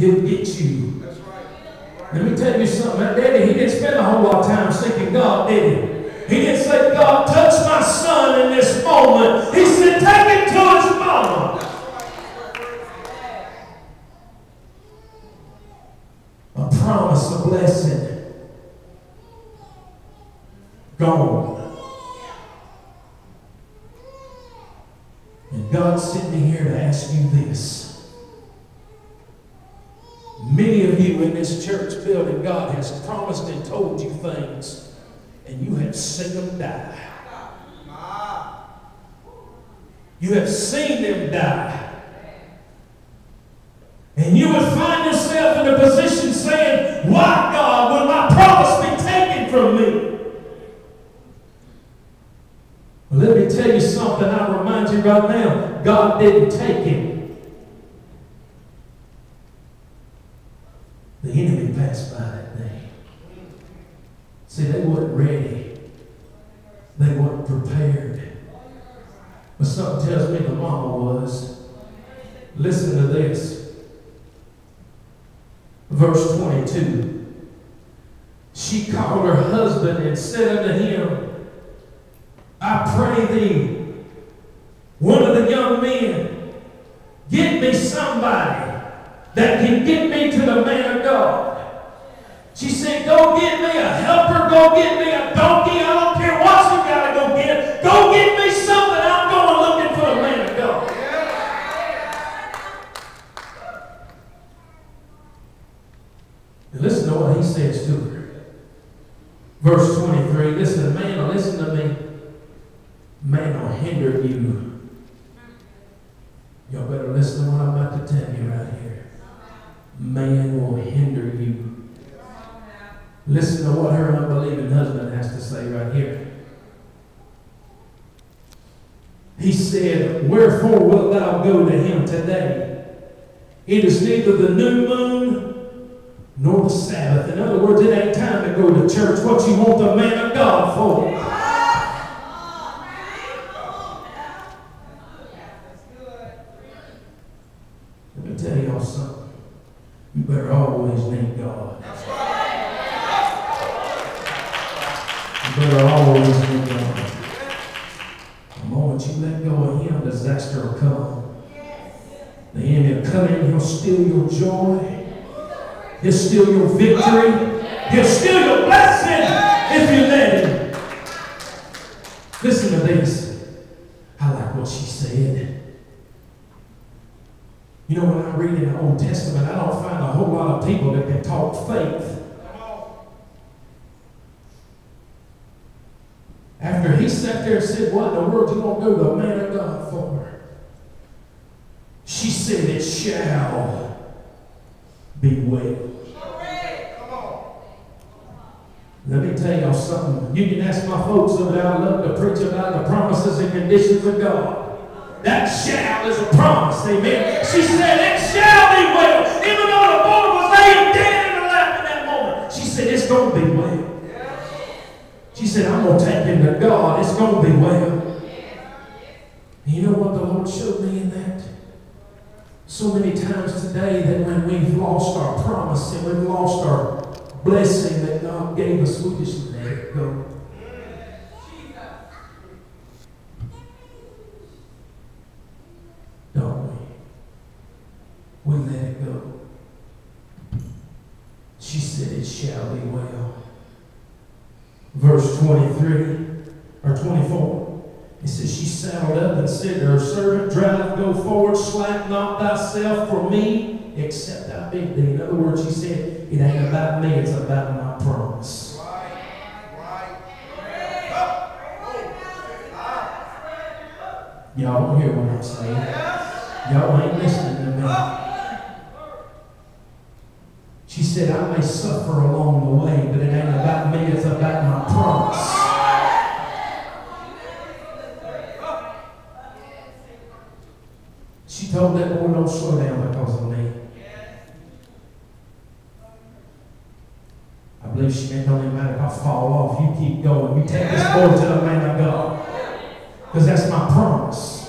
he'll get you. That's right. Let me tell you something. That daddy, he didn't spend a whole lot of time seeking God, did he? He didn't say, God, touch my son in this moment. He said, take him to his mama. A promise, a blessing. Gone. And God sent me here to ask you this. Many of you in this church building, God has promised and told you things, and you have seen them die. You have seen them die. And you would find yourself in a position saying, why, God, will my promise be taken from me? Well, let me tell you something. I'll remind you right now. God didn't take him. The enemy passed by that day. See, they weren't ready. They weren't prepared. But something tells me the mama was. Listen to this. Verse 22. She called her husband and said unto him, I pray thee, one of the young men, get me somebody that can get me to the man of God. She said, go get me a helper, go get me a donkey, I don't care what you got to go get. Go get me something, I'm going looking for the man of God. And listen to what he says to her. Verse 23, listen, man, listen to me. Man will hinder you. Y'all better listen to what I'm about to tell you right here. Man will hinder you. Listen to what her unbelieving husband has to say right here. He said, wherefore wilt thou go to him today? It is neither the new moon nor the Sabbath. In other words, it ain't time to go to church. What you want the man of God for? Let me tell y'all something. You better always need God. You better always need God. The moment you let go of him, disaster will come. The enemy will come in, he'll steal your joy. He'll steal your victory. He'll steal your blessing if you let him. Listen to this. I like what she said. You know, when I read in the Old Testament, I don't find a whole lot of people that can talk faith. After he sat there and said, what in the world you want to go to the man of God for? She said, it shall be well. Let me tell y'all something. You can ask my folks over there. I love to preach about the promises and conditions of God. That shall is a promise. Amen. She said, it shall be well. Even though the boy was laying dead in her lap in that moment, she said, it's going to be well. She said, I'm going to take him to God. It's going to be well. And you know what the Lord showed me in that? So many times today that when we've lost our promise and we've lost our blessing that God gave us, we just let it go. Don't we? We let it go. She said, it shall be well. Verse 23 or 24. It says, she saddled up and said to her servant, drive, go forward, slack not thyself for me, except I bid thee. In other words, she said, it ain't about me, it's about my promise. Y'all don't hear what I'm saying. Y'all ain't listening to me. She said, I may suffer along the way, but it ain't about me, it's about my promise. She told that boy, don't slow down because of me. I believe she meant, don't even matter if I fall off, you keep going. You take this boy to the man of God. Because that's my promise.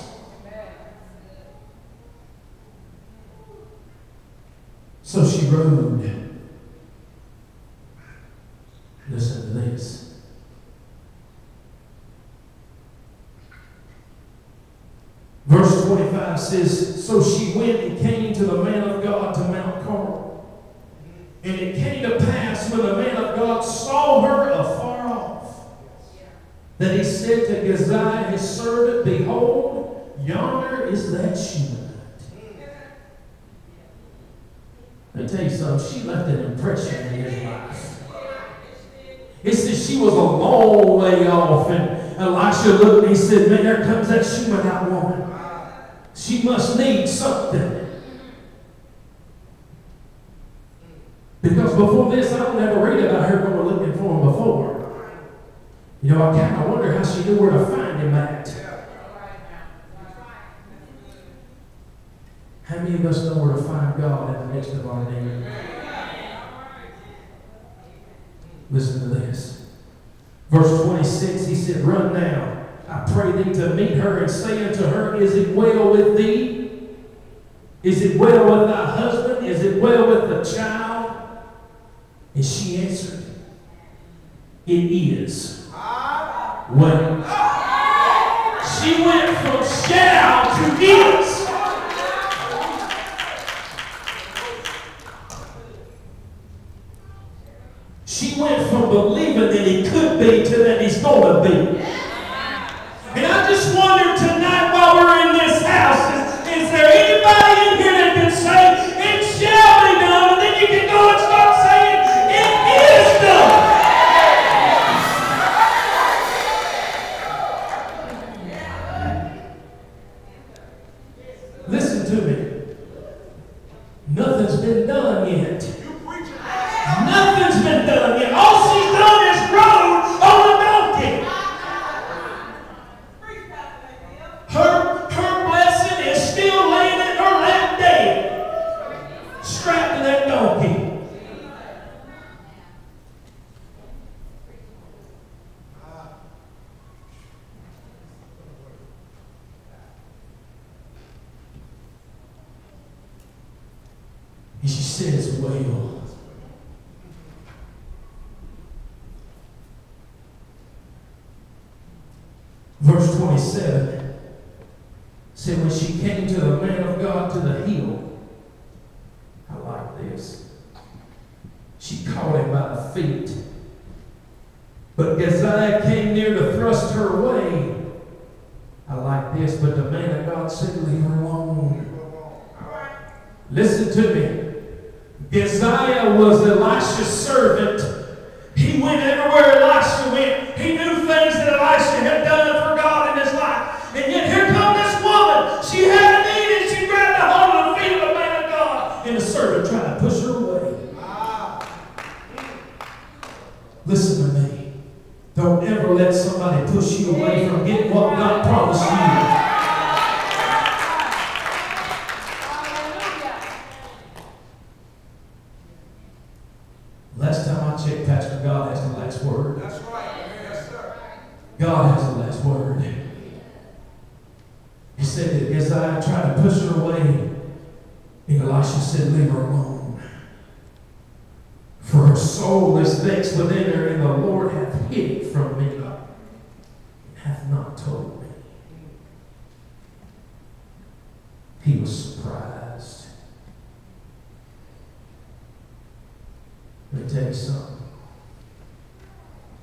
So she rode. Listen to this. Verse 25 says, so she went and came to the man of God to Mount Carmel. And it came to pass when the man of God saw her afar off, that he said to Gehazi his servant, behold, yonder is that Shunammite. Let me tell you something. She left an impression in his life. It says she was a long way off, and Elisha looked and he said, man, there comes that Shunammite woman. She must need something. Because before this, I don't ever read about her going looking for him before. You know, I kind of wonder how she knew where to find him at. How many of us know where to find God in the midst of our need? Listen to this. Verse 26, he said, run now, I pray thee, to meet her, and say unto her, is it well with thee? Is it well with thy husband? Is it well with the child? And she answered, it is well. She went from shall to is. She went from believing that he could be to that he's going to be. And I just wonder tonight while we're in this house, is there anybody in here that can say, it shall be done, and then you can go and start saying, it is done. Listen to me. Nothing's been done yet. Nothing's been done yet. All she's done is rode on a donkey. Her blessing is still laying in her lap dead, strapped to that donkey. And she says, well, verse 27 said, when she came to the man of God to the hill, I like this, she caught him by the feet. But Gehazi came near to thrust her away. I like this, but the man of God said, leave her alone. Listen to me. Gehazi was Elisha's servant. He went everywhere Elisha went. He knew things that Elisha had done for God in his life. And yet here comes this woman. She had a need and she grabbed a hold of the feet of the man of God. And the servant tried to push her away. Listen to me. Don't ever let somebody push you away from getting what God promised you. Last time I checked, Pastor, God has the last word. That's right. Yes, sir. God has the last word. He said that Gehazi tried to push her away, and Elisha said, leave her alone. For her soul is vexed within her, and the Lord hath hid it from me, and hath not told me. He was surprised. Let me tell you something.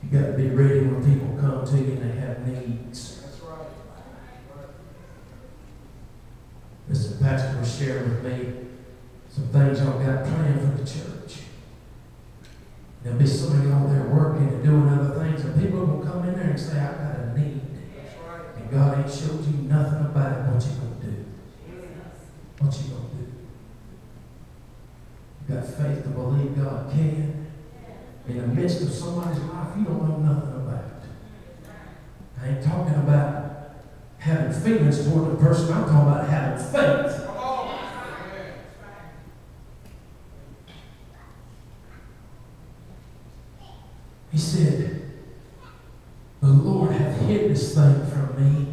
You got to be ready when people come to you and they have needs. That's right. Listen, the pastor was sharing with me some things y'all got planned for the church. There'll be some of y'all there working and doing other things, and people will come in there and say, I've got a need. That's right. And God ain't showed you nothing about it. What you going to do? What you going to do? You got faith to believe God can. In the midst of somebody's life you don't know nothing about. I ain't talking about having feelings toward the person. I'm talking about having faith. He said, the Lord hath hid this thing from me,